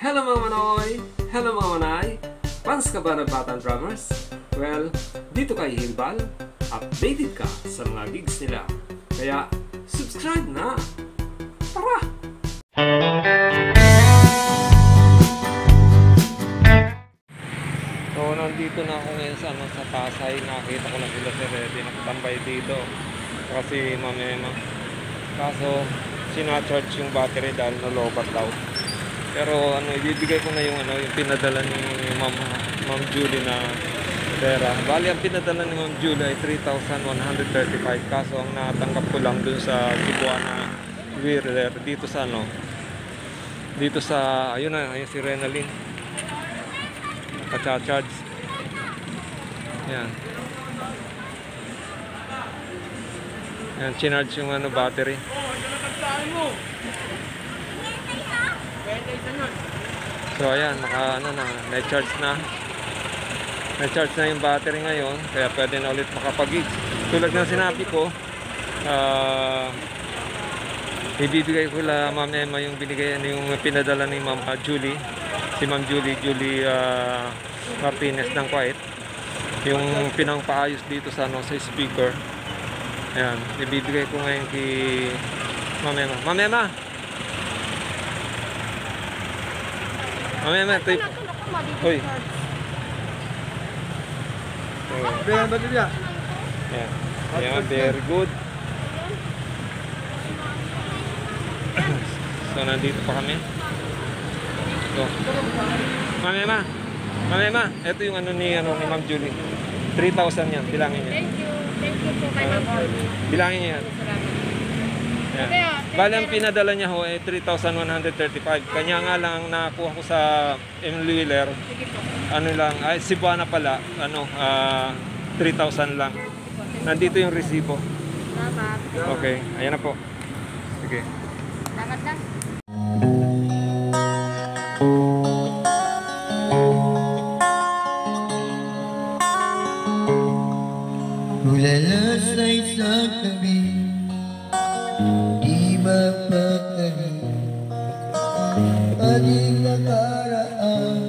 Hello mga manoy! Hello mga manay! Fans ka ba ng Batang Drummers? Well, dito kay Hilbal, updated ka sa mga gigs nila. Kaya, subscribe na! Tara! So, nandito na ako ngayon sa Pasay. Nakita ko na sila si Reddy. Nakatambay dito. Kasi mamema. Kaso, sinacharge yung battery dahil nalobat daw. Pero ibibigay ko na yung yung pinadala ni Ma'am Julie na pera. Bali ang pinadala ni Ma'am Julie ay 3,135. Kaso ang natanggap ko lang dun sa Cebuana Whirler dito sa dito sa ayun si Renalyn. Naka-charge. Yan. Yan, chinarge yung battery. So ayan, na-charge na. Na-charge na yung battery ngayon, kaya pwede na ulit makapag-gigs. Tulad ng sinabi ko, ibibigay ko la Ma'am Emma yung binigay yung pinadala ni Ma'am Julie. Si Ma'am Julie Martinez ng Kuwait. Yung pinangpaayos dito sa sa speaker. Ayan, ibibigay ko ngayon kay Ma'am Emma. Ma'am Emma! Ma'am Emma, ito yung... Uy! Ayan, ayan, very good. So, nandito pa kami. So, Ma'am Emma! Ma'am Emma, ito yung ni Ma'am Julie. 3,000 yan, bilangin niya. Thank you po kay Ma'am Julie. Bilangin niya yan. Bali ang pinadala niya ho ay 3,135. Kanya nga lang nakuha ko sa Whirler. Ay Cebuana pala, 3,000 lang. Nandito yung resibo. Salamat. Okay, ayan na po. Sige. Salamat na. Ulala sa isang tabi, di mapakali ating nakaraan.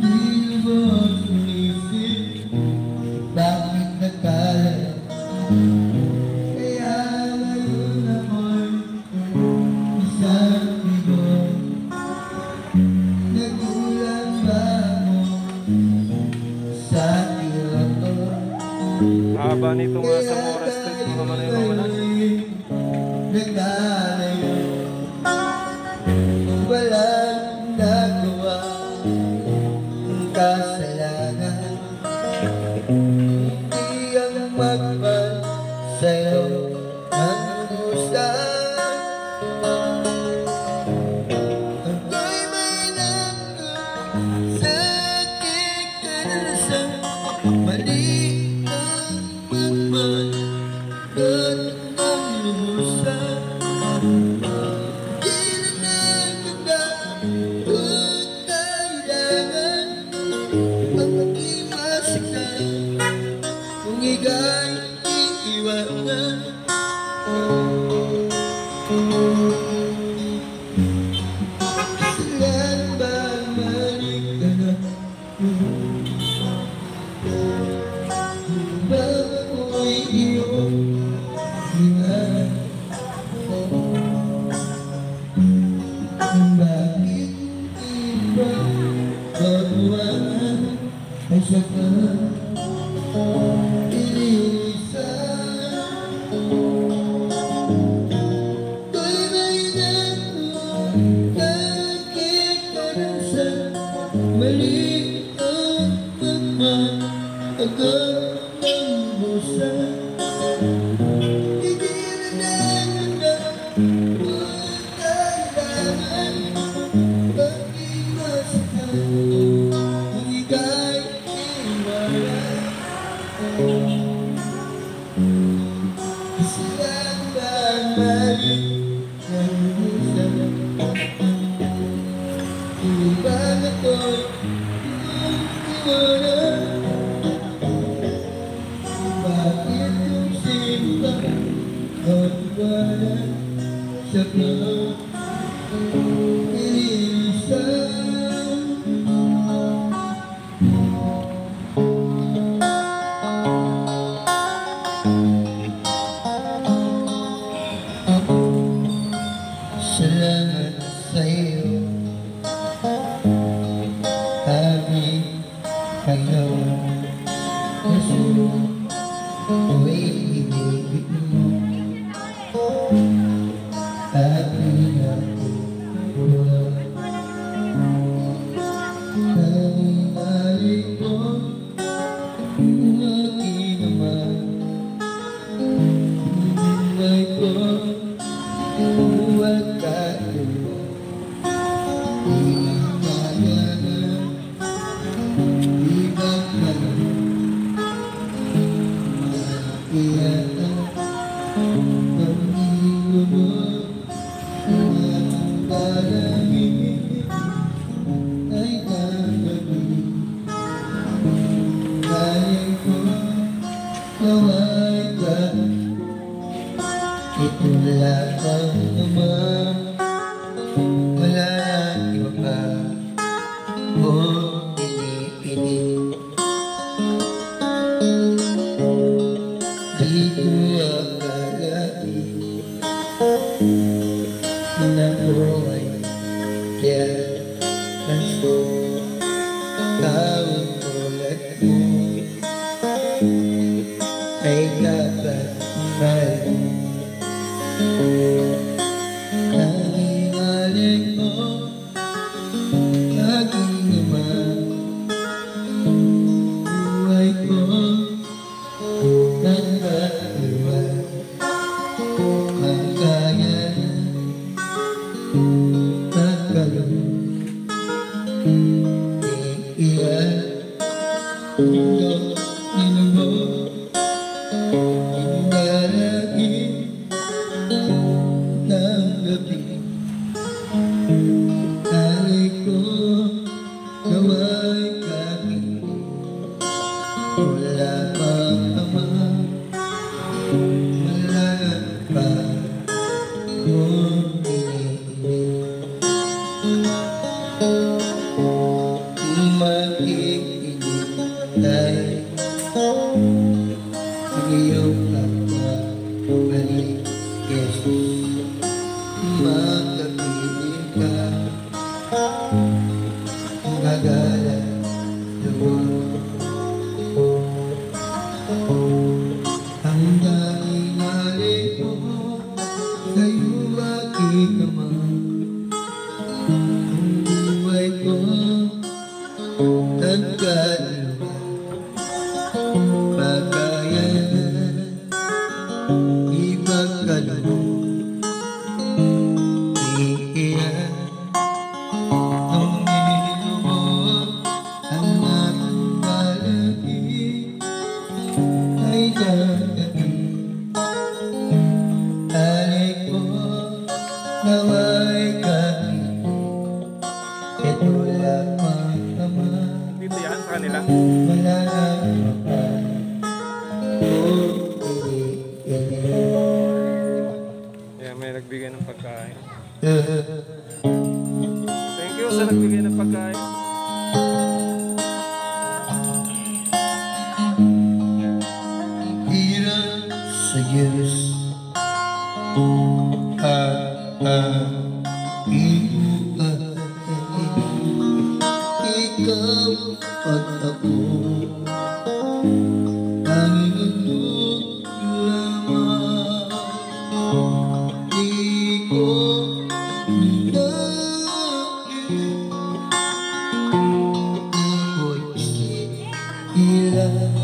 Hindi mo sulisip bakit nakala. Kaya ngayon ako'y isang bigoy. Nagulang ba mo sa tirato? Haba nito nga sa Mora Street mga manay. Nagkalayo, walang nagawa ang kasalanan. Hindi ang magpasayaw ng kustan. Ako'y may sakit karanasan. Mali ang magpapagod ng lumusan. Di na nagkagad kung kailangan ang mag-imasikal kung ika'y iiwanan. Kailan ba balik ka na? Ba ako'y iyong iwan? Bakit iba kabuhan ay saka iniisan? Ko'y may nakakit karanasan. Mali ang pagmamagod ng busan. Hindi na nagkagad kung kailangan mag-imasikal kung ika'y iwanan. Silang ba mali ng busan? Iba na ko'y iwanan. Bakit yung simba liwanag sa pag-iisang. Salamat sa'yo, aming Panginoon. Kasi ako'y inibig mo, aking nakuha. Aming alay ko, aking naman, buhay ko, buhat tayo. Ito lang naman, wala nang iba pa kung pinipilit. Di ko akalain na buhay yan tawag tulad mo ay dapat mahalin. Aming alay mo, aking naman, buhay ko, ang maliwan, ang kaya magkalong, iiyan, ito, ninumo, inalagin, ng gabi. Alay ko, nawa'y kami, wala pang ama, wala pa kung iniinip. Makikinig tayo sa iyong pagpapalik, Jesus. Magkapiling ka, nagala doon. Ang daming alay ko, sa'yo aking naman. Ang buhay ko, ang kaliwa, pagkayanan, ipagkaloob. Alay ko, nawa'y kami, ito lamang naman, Dito yan sa kanila. wala nang iba kung iniinip. Yeah, may nagbigay ng pagkain. Thank you sa nagbigay ng pagkain. Hirap sa Diyos iuulan. Ikaw at ako ang inunod lamang. Di ko nais, di ko'y ilang.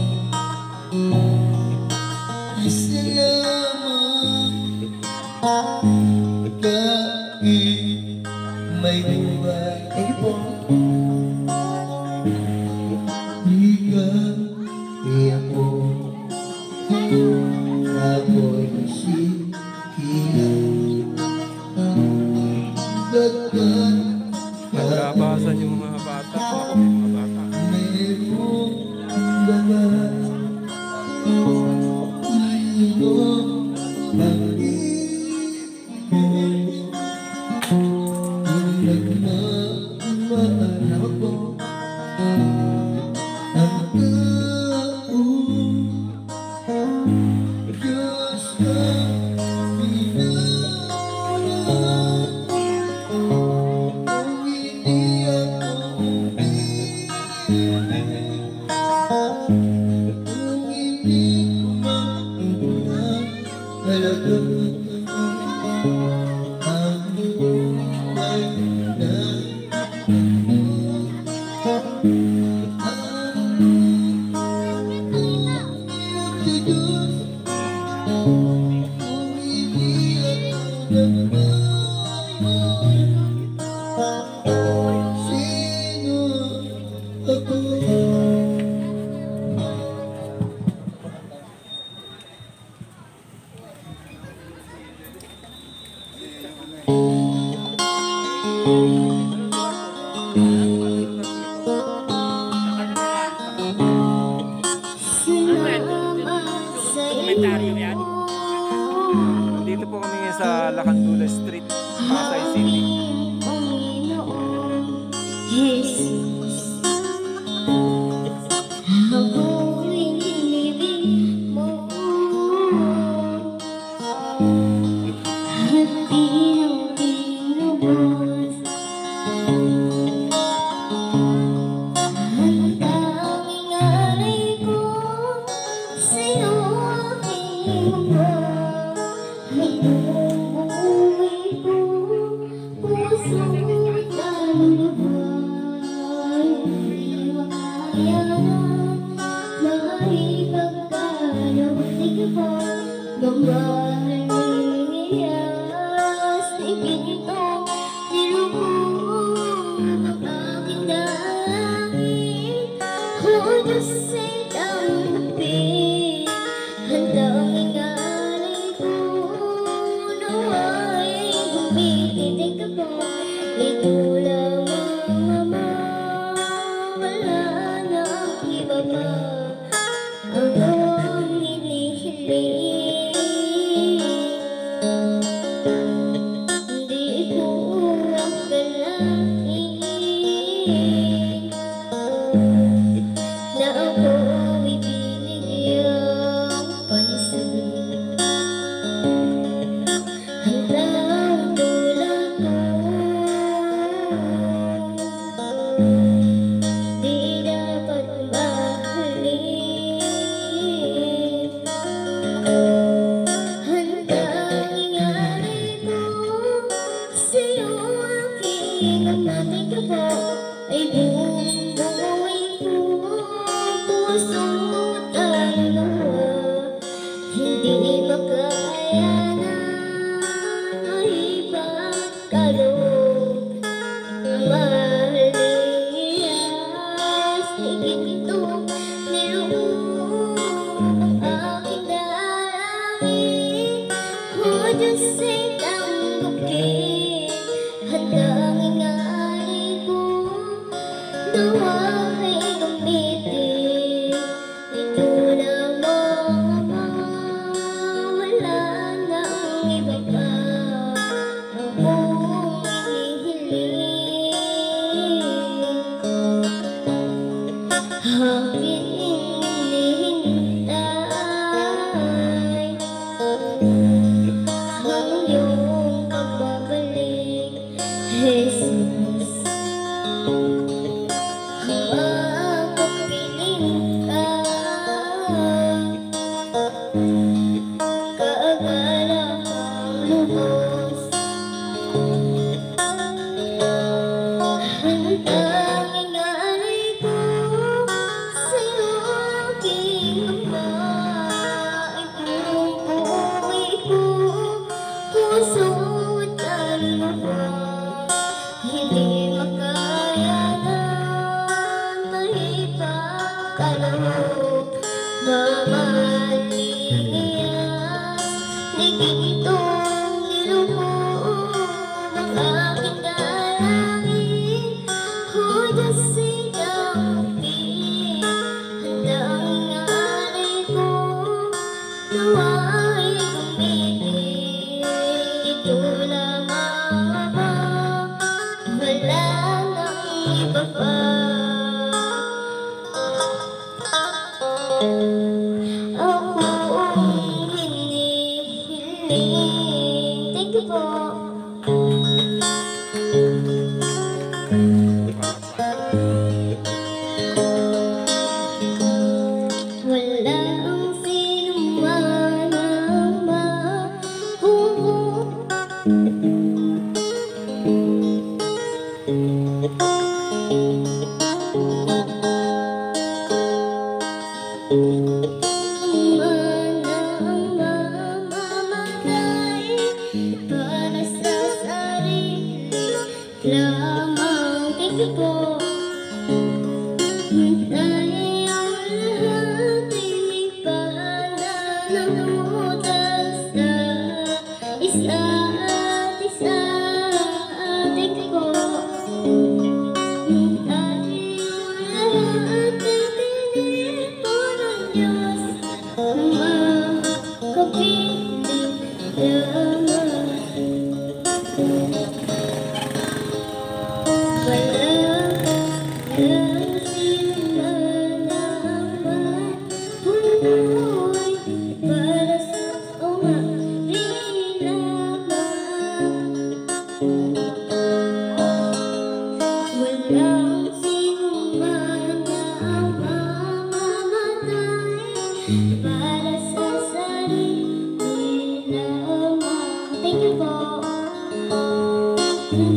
Isa lamang kahit may buhay. Thank you po. Ikaw, ako, ako'y sikilang. Bagkat Naglabasan yung mga bata. Ako, yung mga bata. mayroong daman, iyong pag-ibig. nagmamahal ako ang tao Diyos na pinangarap kung hindi ako kung hindi ko makuha talagang ang buhay na Komentaryo yan. Dito po kami sa Lacandula Street, Pasay City. Jesus, ako'y inibig mo at iyong pinubos ang tanging alay ko sa'yo aking ama ay buong buhay ko puso at lubay hindi makaya na maipagkalaw di ka pa mamahal niyas di ginto nilubog ang aking dalangin o Diyos ay tanggapin ang tanging alay ko nawa'y gumigitin ka po ito lamang Ama wala na ang iba pa ang iyong hinihiling hindi ko akalain na ako ibinigyang pansin hanggang tulad ko di dapat mahalin ang tanging alay ko sa'yo aking amating ka po ay buong buhay ko puso at luha hindi makayanan ay pagkaloob ang mahal niyas iginto nilubog ang aking dalangin o Diyos ay tanggapin ang tanging alay ko nawa'y gamitin ito lamang Ama wala na ang iba pa ang buong hinihiling aking hinihintay ang iyong pagbabalik Jesus makapiling ka kaagala kang lubos ang tanging alay ko sa'yo aking Ama ay buong buhay ko puso at luha hindi makayanan maipagkaloob mamahal niyas nagigitong nilubog ang aking dalangin o Diyos ay tanggapin ang tanging alay ko nawa'y gumitin ito pa. Ako ang hinihiling. Thank you po. Wala ang sinuman ang mahuhuli. Mamamatay para sa sarili lamang. Thank you po. Tayong lahat ay may pananagutan sa isa't isa. Thank you po. Tayong lahat ay tinito ng Diyos na makapiling lamang. Walang sinuman ang mabuhay para sa umali lamang. Walang sinuman ang mamamatay para sa sarili lamang. Thank you po.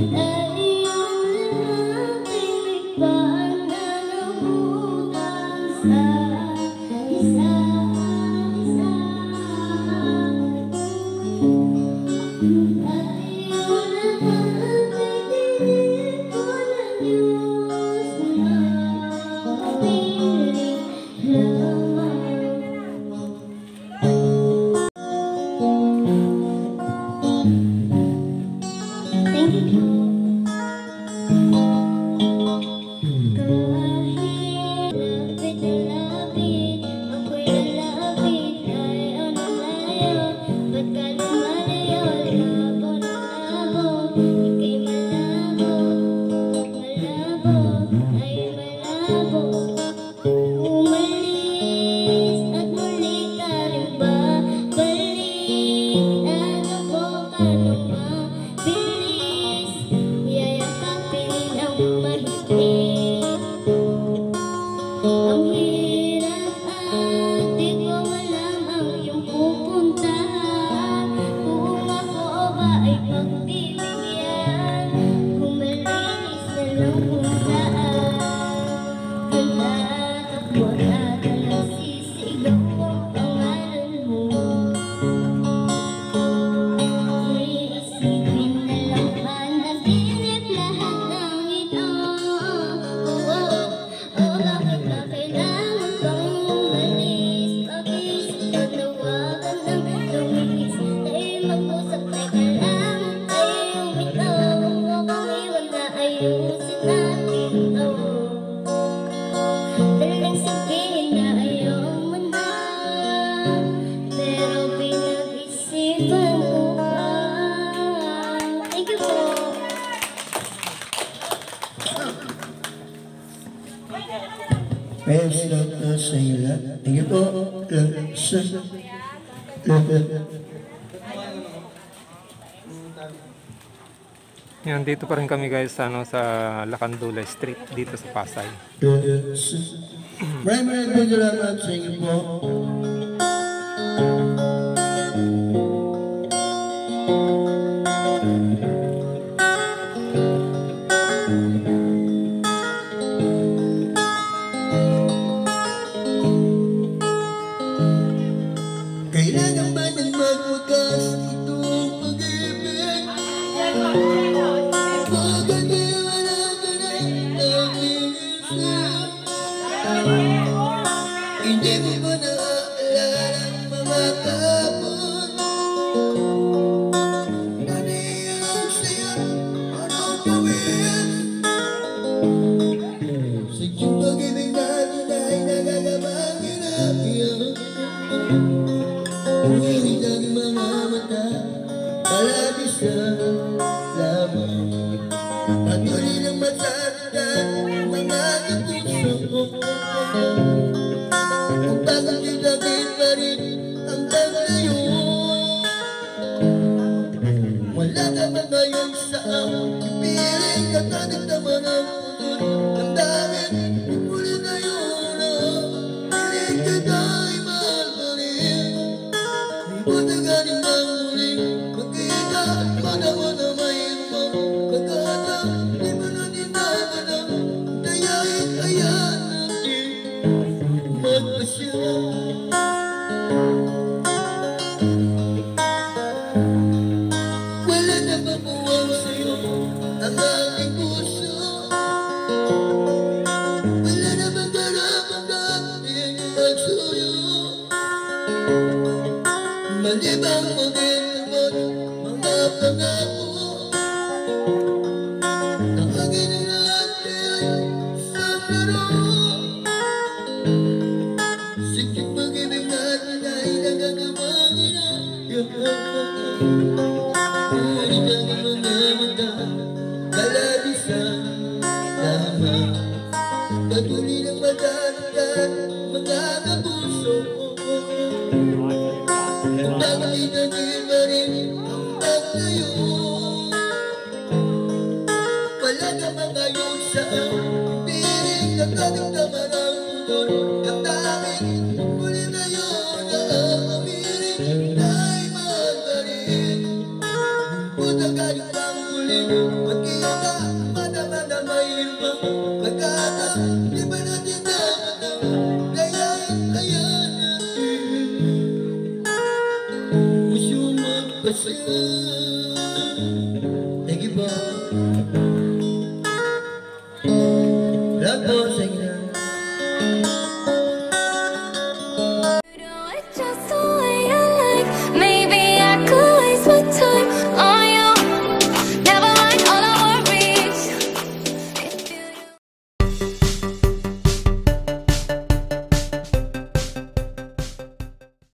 Tayong lahat ay may pananagutan sa isa't isa. Tayong lahat ay tinito ng Diyos na makapiling lamang. Thank you. Kahit lapit na lapit, ako'y lalapit ay ano layo. Ba't ka lumalayo? Labo na labo, ika'y malabo. Malabo ay malabo. Umalis at muli ka rin babalik. Ano po ka nung mabilis? Yayakapin ang mahigpit. Ang hirap at di ko alam ang iyong pupuntahan. Kung ako ba ay pagbibigyan, kung malinis na lang kung saan. Tatakbo at nagsisigaw ang pangalan mo. Iisipin na lang panaginip lahat ng ito. Bakit ba kailangan kang umalis? Pag-isip na tawagan ng lumilis. Tayo'y mag-usap, teka lang, tayong ito. Huwag kang iwan na ayusin natin to. Dalang sabihin na ayaw mo na, pero pinag-isipan ko pa. Thank you po. Praise Lord po sa inyo lahat. Thank you po. Yan, dito pa rin kami guys sa Lacandula Street dito sa Pasay. Maraming salamat sa inyo po. Kailangan ba nang magwakas itong pag-ibig? Bakit di wala ka na nag-iisip? Hindi mo ba naaalala ang mga kapon? Ano yan sa'yo? Anong gawin? Sa iyong pag-ibig natin ay nagagamangin natin. Umilig ang mga mata, palagi sa lamang. Patuloy ng matatag Wala ka ba ngayon sa piling ka tanong naman ang putot ang damin muli na yun piling ka tayo mahal pa rin buta galing ang muling magkita manawa na mayroon mo pagkata di mo na dinama na dayain ayan natin magpasya. Wala na mabuwang sa'yo ang aking puso. Wala na magharap ang aking magsuyo. Malibang magiging mga pangako ang aking natin sa laro. Sikip pag-ibig natin ay nagagamangin na ngunit ang mga mata kalabisan lamang patuloy ng matanda mga kapuso bakit natin pa rin ang pagtayo. Wala ka ba ngayon sa piling na karamdaman ang putot ang daming muli na yun na ang amiring ay mahal pa rin buta galing pang muli magkita madama na mayroon pa magkata di ba natin dapat ang gayain kaya natin gusto magpasya. Thank you po. Lahat po sa inyo.